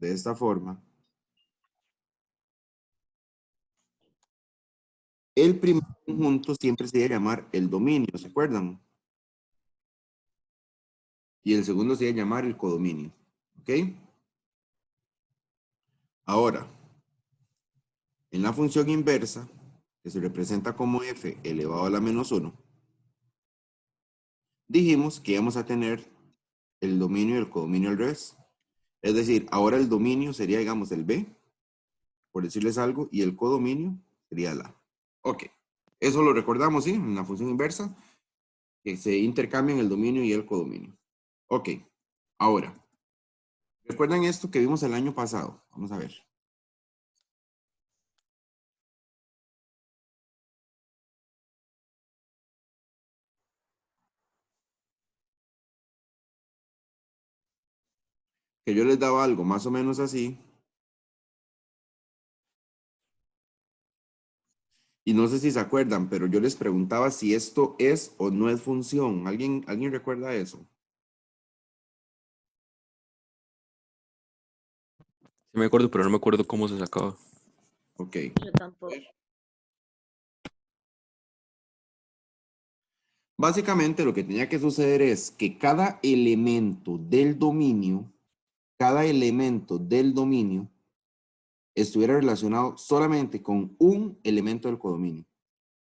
de esta forma, el primer conjunto siempre se debe llamar el dominio, ¿se acuerdan? Y el segundo se debe llamar el codominio, ¿ok? Ahora, en la función inversa, que se representa como f elevado a la menos 1, dijimos que íbamos a tener el dominio y el codominio al revés. Es decir, ahora el dominio sería, digamos, el b, por decirles algo, y el codominio sería el a. Ok, eso lo recordamos, ¿sí? En la función inversa, que se intercambian el dominio y el codominio. Ok, ahora, ¿recuerdan esto que vimos el año pasado? Vamos a ver. Que yo les daba algo más o menos así. Y no sé si se acuerdan, pero yo les preguntaba si esto es o no es función. ¿Alguien recuerda eso? Sí me acuerdo, pero no me acuerdo cómo se sacaba. Ok. Yo tampoco. Básicamente lo que tenía que suceder es que cada elemento del dominio estuviera relacionado solamente con un elemento del codominio.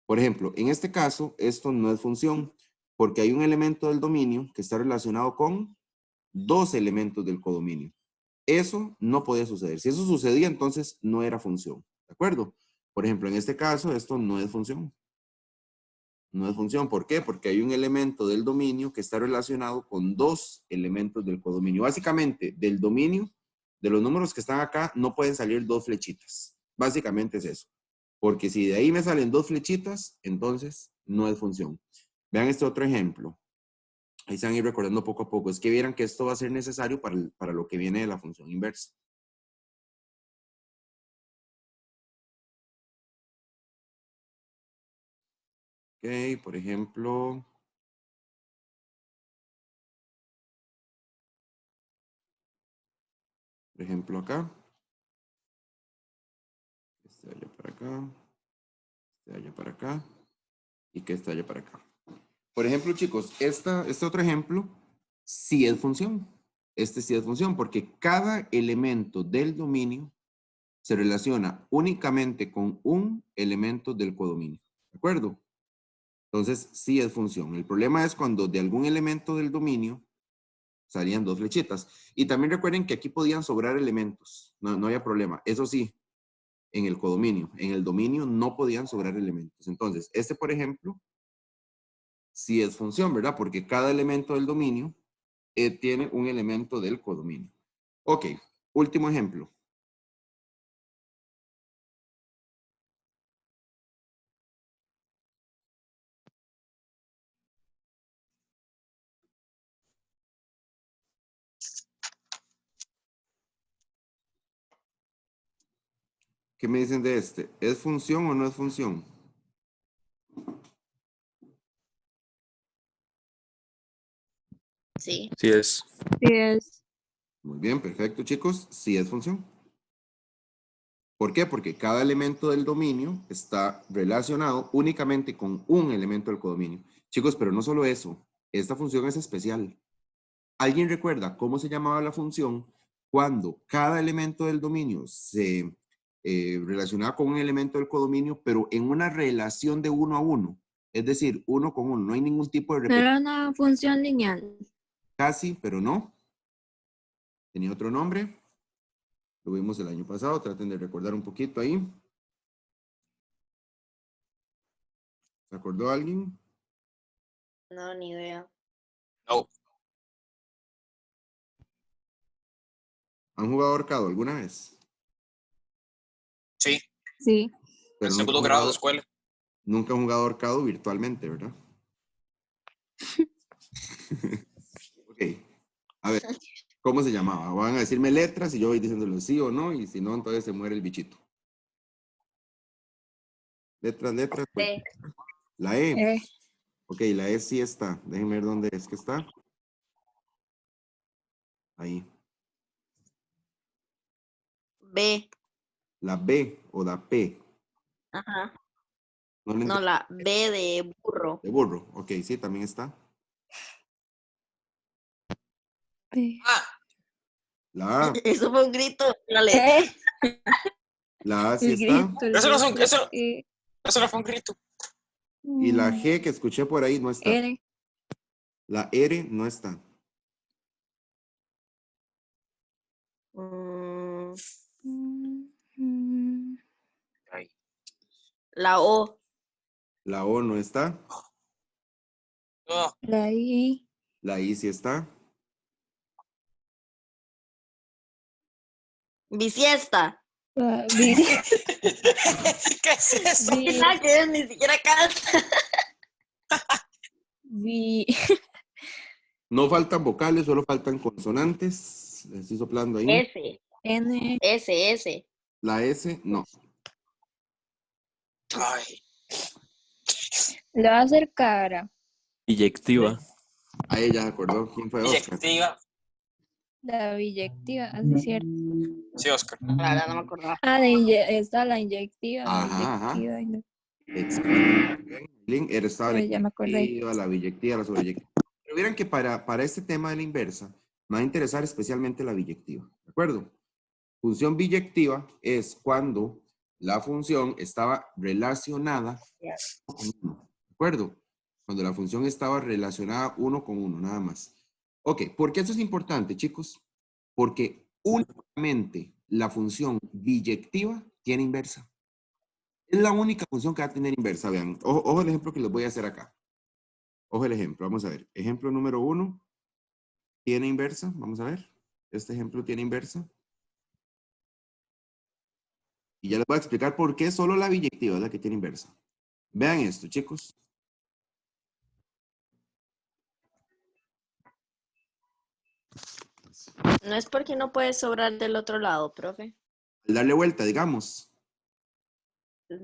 Por ejemplo, en este caso, esto no es función, porque hay un elemento del dominio que está relacionado con dos elementos del codominio. Eso no podía suceder. Si eso sucedía, entonces no era función. ¿De acuerdo? Por ejemplo, en este caso, esto no es función. No es función. ¿Por qué? Porque hay un elemento del dominio que está relacionado con dos elementos del codominio. Básicamente, del dominio, de los números que están acá, no pueden salir dos flechitas. Básicamente es eso. Porque si de ahí me salen dos flechitas, entonces no es función. Vean este otro ejemplo. Ahí se van a ir recordando poco a poco. Es que vieran que esto va a ser necesario para lo que viene de la función inversa. Ok, por ejemplo, acá. Este vaya para acá. Este vaya para acá. Y que este vaya para acá. Por ejemplo, chicos, este otro ejemplo sí es función. Este sí es función porque cada elemento del dominio se relaciona únicamente con un elemento del codominio. ¿De acuerdo? Entonces, sí es función. El problema es cuando de algún elemento del dominio salían dos flechitas. Y también recuerden que aquí podían sobrar elementos. No había problema. Eso sí, en el codominio. En el dominio no podían sobrar elementos. Entonces, este, por ejemplo, sí es función, ¿verdad? Porque cada elemento del dominio tiene un elemento del codominio. Ok, último ejemplo. ¿Qué me dicen de este? ¿Es función o no es función? Sí. Sí es. Sí es. Muy bien, perfecto, chicos. Sí es función. ¿Por qué? Porque cada elemento del dominio está relacionado únicamente con un elemento del codominio. Chicos, pero no solo eso. Esta función es especial. ¿Alguien recuerda cómo se llamaba la función cuando cada elemento del dominio se relacionaba con un elemento del codominio, pero en una relación de uno a uno? Es decir, uno con uno. No hay ningún tipo de repetición. Era una función lineal. Casi, pero no. Tenía otro nombre. Lo vimos el año pasado. Traten de recordar un poquito ahí. ¿Se acordó alguien? No, ni idea. No, ¿Han jugado ahorcado alguna vez? sí, Sí. Pero en nunca segundo han grado de jugado, escuela. nunca han jugado ahorcado virtualmente, ¿verdad? Ok. A ver, ¿cómo se llamaba? Van a decirme letras y yo voy diciéndolo sí o no, y si no, entonces se muere el bichito. Letras. Pues. Sí. La E. Ok, la E sí está. Déjenme ver dónde es que está. Ahí. B. La B o la P. Ajá. No le No, entendí. la B de burro. De burro. Ok, sí, también está. Ah, La A. Eso fue un grito. Dale. La A sí El está. grito, el eso no, son, grito. eso no fue un grito. Y la G que escuché por ahí no está. R. La R no está. Mm, Mm, Ay, la O. La O no está. no. La I. La I sí está. Bisiesta. La ¿Qué es eso? bi- Nada que ver, ni siquiera canta. bi- No faltan vocales, solo faltan consonantes. Les estoy soplando ahí. S. N. S. La S no. Ay, Le va a hacer cara. Biyectiva. A ella se acordó. ¿Quién fue Oscar? biyectiva. La biyectiva, así es cierto. Sí, Oscar. La verdad no me acordaba. Ah, está la inyectiva, la Ajá, ajá. biyectiva. y Exactamente. Link, estaba la Ya me acordé. inyectiva, la biyectiva, la sobreyectiva. Pero vieran que para este tema de la inversa, me va a interesar especialmente la biyectiva. ¿De acuerdo? Función biyectiva es cuando la función estaba relacionada con uno. ¿De acuerdo? Cuando la función estaba relacionada uno con uno, nada más. Ok, ¿por qué eso es importante, chicos? Porque únicamente la función biyectiva tiene inversa. Es la única función que va a tener inversa. Vean, ojo el ejemplo que les voy a hacer acá. Ojo el ejemplo, vamos a ver. Ejemplo número 1, ¿tiene inversa? Vamos a ver. Este ejemplo tiene inversa. Y ya les voy a explicar por qué solo la biyectiva es la que tiene inversa. Vean esto, chicos. No es porque no puedes sobrar del otro lado, profe. Al darle vuelta, digamos.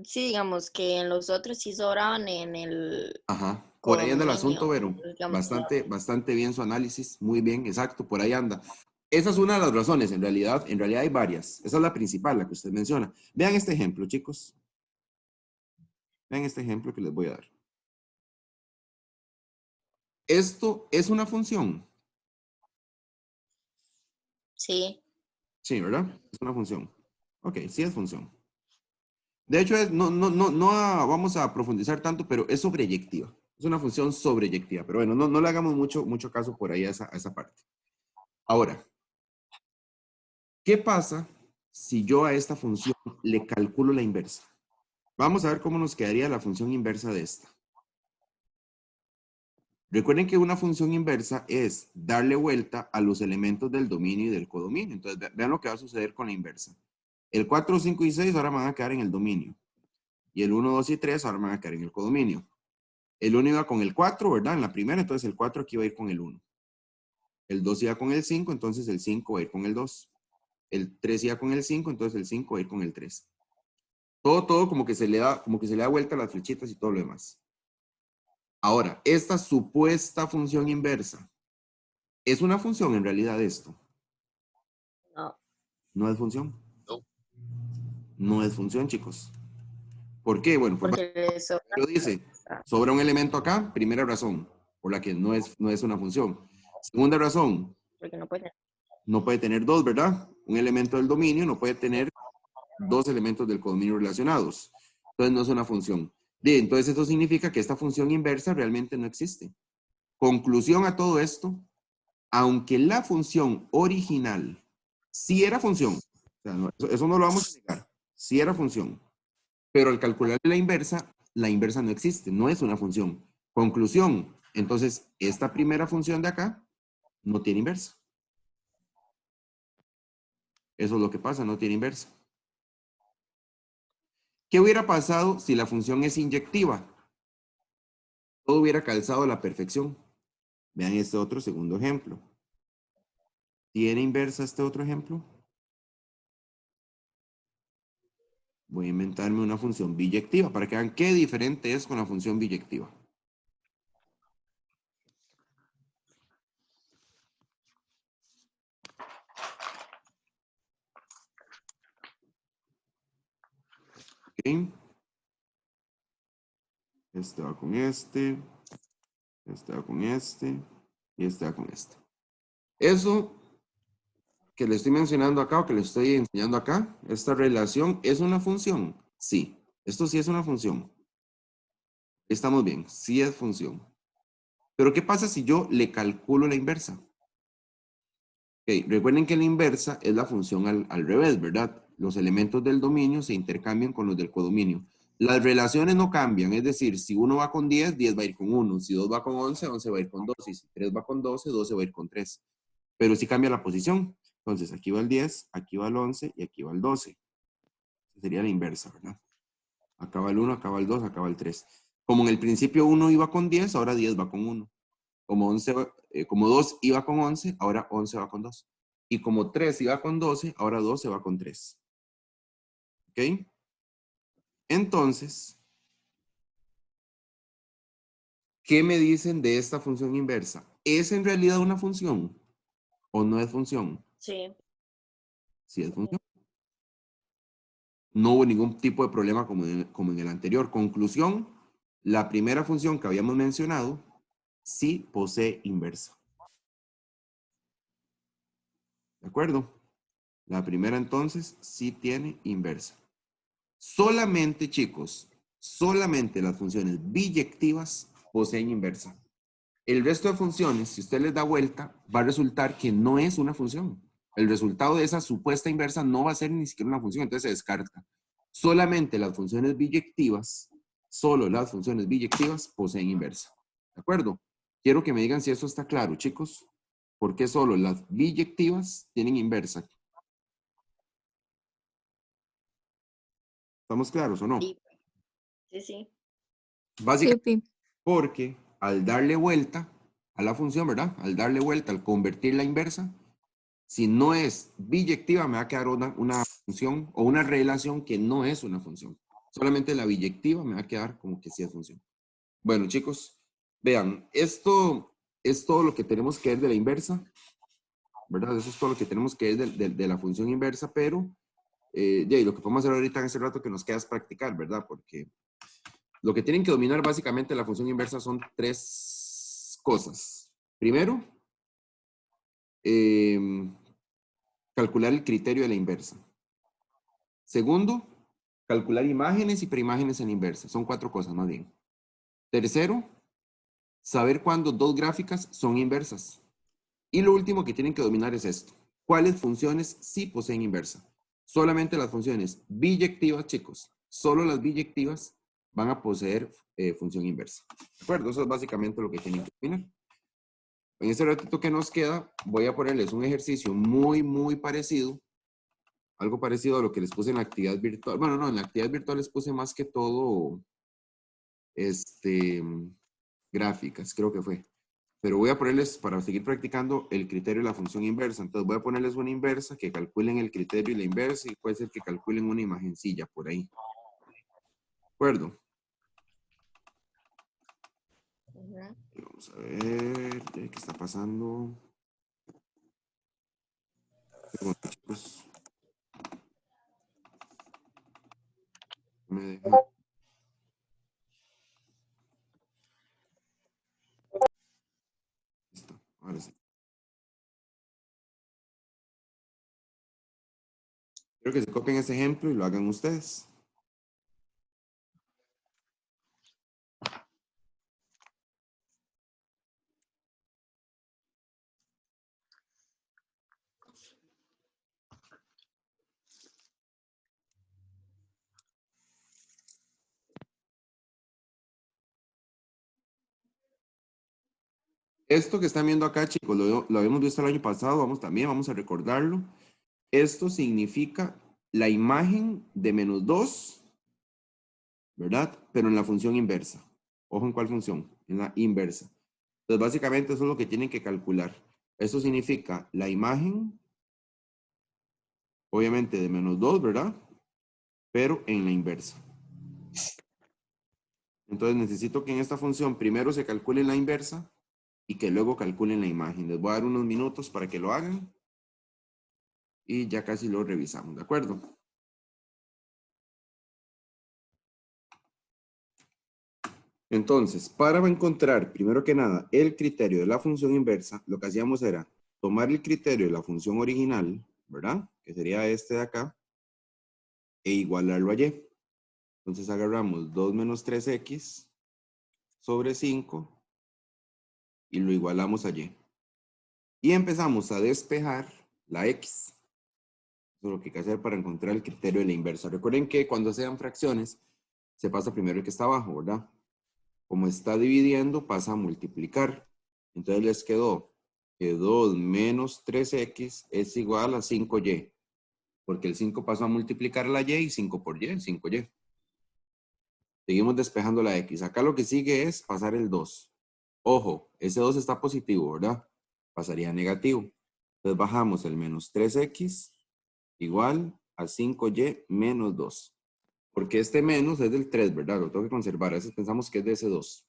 Sí, digamos que en los otros sí sobraban en el Ajá. Por ahí anda el asunto, codominio. Vero. Digamos, Bastante bien su análisis. Muy bien, exacto. Por ahí anda. Esa es una de las razones. En realidad hay varias. Esa es la principal, la que usted menciona. Vean este ejemplo, chicos. Vean este ejemplo que les voy a dar. Esto es una función. sí. Sí, ¿verdad? Es una función. Ok, sí es función. De hecho, no vamos a profundizar tanto, pero es sobreyectiva. Es una función sobreyectiva. Pero bueno, no le hagamos mucho caso por ahí a esa parte. Ahora, ¿qué pasa si yo a esta función le calculo la inversa? Vamos a ver cómo nos quedaría la función inversa de esta. Recuerden que una función inversa es darle vuelta a los elementos del dominio y del codominio. Entonces, vean lo que va a suceder con la inversa. El 4, 5 y 6 ahora van a quedar en el dominio. Y el 1, 2 y 3 ahora van a quedar en el codominio. El 1 iba con el 4, ¿verdad? En la primera, entonces el 4 aquí va a ir con el 1. El 2 iba con el 5, entonces el 5 va a ir con el 2. El 3 iba con el 5, entonces el 5 va a ir con el 3. Todo como que se le da vuelta a las flechitas y todo lo demás. Ahora, esta supuesta función inversa, ¿es una función en realidad esto? No. No es función. No. No es función, chicos. ¿Por qué? Bueno, pues Porque le sobra. lo dice, sobra un elemento acá, primera razón, por la que no es una función. Segunda razón, Porque no puede. no puede tener dos, ¿verdad? Un elemento del dominio no puede tener dos elementos del codominio relacionados. Entonces no es una función. Bien, entonces eso significa que esta función inversa realmente no existe. Conclusión a todo esto, aunque la función original sí era función, o sea, eso no lo vamos a negar, sí era función, pero al calcular la inversa no existe, no es una función. Conclusión, entonces esta primera función de acá no tiene inversa. Eso es lo que pasa, no tiene inversa. ¿Qué hubiera pasado si la función es inyectiva? Todo hubiera calzado a la perfección. Vean este otro segundo ejemplo. ¿Tiene inversa este otro ejemplo? Voy a inventarme una función biyectiva para que vean qué diferente es con la función biyectiva. ¿Ok? Este va con este va con este, y este va con este. Eso que le estoy mencionando acá, o que le estoy enseñando acá, esta relación, ¿es una función? Sí. Esto sí es una función. Estamos bien, sí es función. Pero ¿qué pasa si yo le calculo la inversa? Okay, recuerden que la inversa es la función al revés, ¿verdad? Los elementos del dominio se intercambian con los del codominio. Las relaciones no cambian, es decir, si 1 va con 10, 10 va a ir con 1. Si 2 va con 11, 11 va a ir con 2. Y si 3 va con 12, 12 va a ir con 3. Pero sí cambia la posición. Entonces, aquí va el 10, aquí va el 11 y aquí va el 12. Sería la inversa, ¿verdad? Acá va el 1, acá va el 2, acá va el 3. Como en el principio 1 iba con 10, ahora 10 va con 1. Como 2 iba con 11, ahora 11 va con 2. Y como 3 iba con 12, ahora 12 va con 3. ¿Ok? Entonces, ¿qué me dicen de esta función inversa? ¿Es en realidad una función o no es función? Sí. Sí es función. No hubo ningún tipo de problema como en el anterior. Conclusión, la primera función que habíamos mencionado sí posee inversa. ¿De acuerdo? La primera entonces sí tiene inversa. Solamente, chicos, solamente las funciones biyectivas poseen inversa. El resto de funciones, si usted les da vuelta, va a resultar que no es una función. El resultado de esa supuesta inversa no va a ser ni siquiera una función, entonces se descarta. Solamente las funciones biyectivas, solo las funciones biyectivas poseen inversa. ¿De acuerdo? Quiero que me digan si eso está claro, chicos. ¿Por qué solo las biyectivas tienen inversa? ¿Estamos claros o no? Sí, sí, sí. Básicamente Sí, pi. porque al darle vuelta a la función, ¿verdad? Al darle vuelta, al convertir la inversa, si no es biyectiva, me va a quedar una función o una relación que no es una función. Solamente la biyectiva me va a quedar como que sí es función. Bueno, chicos, vean, esto es todo lo que tenemos que ver de la inversa, ¿verdad? Eso es todo lo que tenemos que ver de la función inversa, pero lo que podemos hacer ahorita en este rato que nos queda es practicar, ¿verdad? Porque lo que tienen que dominar básicamente la función inversa son 3 cosas. Primero, calcular el criterio de la inversa. Segundo, calcular imágenes y preimágenes en la inversa. Son 4 cosas más bien. Tercero, saber cuándo 2 gráficas son inversas. Y lo último que tienen que dominar es esto. ¿Cuáles funciones sí poseen inversa? Solamente las funciones biyectivas, chicos. Solo las biyectivas van a poseer función inversa. ¿De acuerdo? Eso es básicamente lo que tienen que dominar. En este ratito que nos queda, voy a ponerles un ejercicio muy parecido. Algo parecido a lo que les puse en la actividad virtual. Bueno, no, en la actividad virtual les puse más que todo gráficas, creo que fue. Pero voy a ponerles, para seguir practicando, el criterio de la función inversa. Entonces voy a ponerles una inversa, que calculen el criterio y la inversa, y puede ser que calculen una imagencilla por ahí. ¿De acuerdo? Ujú. Vamos a ver, ¿qué está pasando? Bueno, chicos, me dejan. Listo, ahora sí. Quiero que se copien ese ejemplo y lo hagan ustedes. Esto que están viendo acá, chicos, lo habíamos visto el año pasado, vamos a recordarlo. Esto significa la imagen de -2, ¿verdad? Pero en la función inversa. Ojo en cuál función, en la inversa. Entonces, básicamente eso es lo que tienen que calcular. Eso significa la imagen, obviamente de -2, ¿verdad? Pero en la inversa. Entonces necesito que en esta función primero se calcule la inversa y que luego calculen la imagen. Les voy a dar unos minutos para que lo hagan y ya casi lo revisamos, ¿de acuerdo? Entonces, para encontrar, primero que nada, el criterio de la función inversa, lo que hacíamos era tomar el criterio de la función original, ¿verdad? Que sería este de acá, e igualarlo a y. Entonces agarramos 2 menos 3x sobre 5 y lo igualamos a y. Y empezamos a despejar la x. Eso es lo que hay que hacer para encontrar el criterio de la inversa. Recuerden que cuando sean fracciones, se pasa primero el que está abajo, ¿verdad? Como está dividiendo, pasa a multiplicar. Entonces les quedó que 2 menos 3x es igual a 5y. Porque el 5 pasó a multiplicar la y 5 por y, 5y. Seguimos despejando la x. Acá lo que sigue es pasar el 2. Ojo, ese 2 está positivo, ¿verdad? Pasaría a negativo. Entonces bajamos el menos 3x igual a 5y menos 2. Porque este menos es del 3, ¿verdad? Lo tengo que conservar. A veces pensamos que es de ese 2.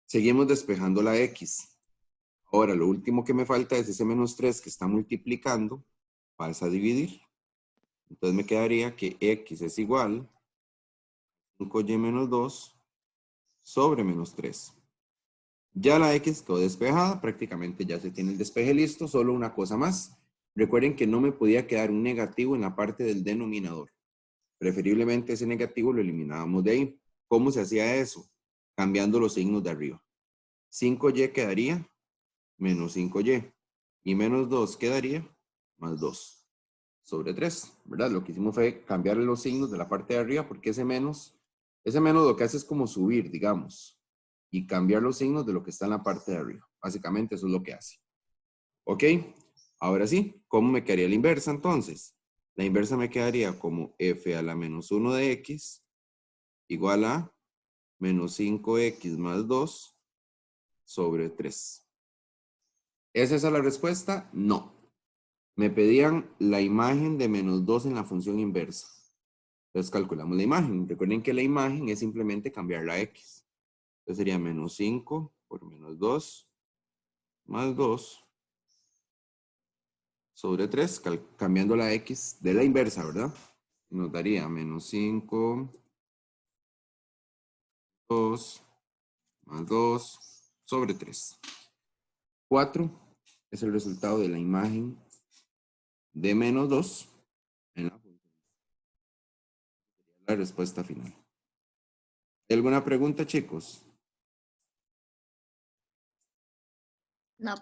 Seguimos despejando la x. Ahora, lo último que me falta es ese menos 3 que está multiplicando. Pasa a dividir. Entonces me quedaría que x es igual a 5y menos 2 sobre menos 3. Ya la x quedó despejada. Prácticamente ya se tiene el despeje listo. Solo una cosa más. Recuerden que no me podía quedar un negativo en la parte del denominador. Preferiblemente ese negativo lo eliminábamos de ahí. ¿Cómo se hacía eso? Cambiando los signos de arriba. 5y quedaría menos 5y. Y menos 2 quedaría más 2 sobre 3, ¿verdad? Lo que hicimos fue cambiarle los signos de la parte de arriba porque ese menos lo que hace es como subir, digamos, y cambiar los signos de lo que está en la parte de arriba. Básicamente eso es lo que hace. ¿Ok? Ahora sí, ¿cómo me quedaría la inversa entonces? La inversa me quedaría como f a la menos 1 de x igual a menos 5x más 2 sobre 3. ¿Es esa la respuesta? No. Me pedían la imagen de menos 2 en la función inversa. Entonces calculamos la imagen. Recuerden que la imagen es simplemente cambiar la x. Entonces sería menos 5 por menos 2 más 2 sobre 3, cambiando la x de la inversa, ¿verdad? Nos daría menos 5, 2 más 2 sobre 3. 4 es el resultado de la imagen de menos 2 en la función. La respuesta final. ¿Alguna pregunta, chicos? No,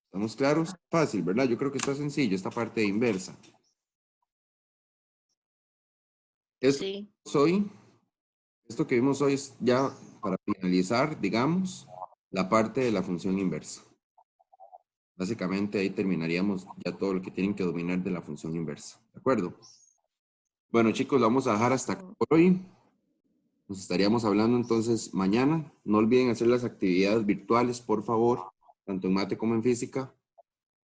¿Estamos claros? Fácil, ¿verdad? Yo creo que está sencillo esta parte de inversa. Esto sí. esto que vimos hoy es ya para finalizar, digamos, la parte de la función inversa. Básicamente ahí terminaríamos ya todo lo que tienen que dominar de la función inversa. ¿De acuerdo? Bueno, chicos, lo vamos a dejar hasta acá por hoy. Nos estaríamos hablando entonces mañana. No olviden hacer las actividades virtuales, por favor, tanto en mate como en física.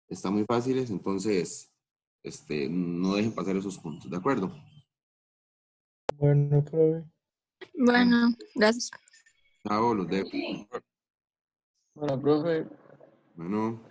Están muy fáciles, entonces no dejen pasar esos puntos, ¿de acuerdo? Bueno, profe. Bueno, gracias. Chao, los dejo. Bueno, profe. Bueno.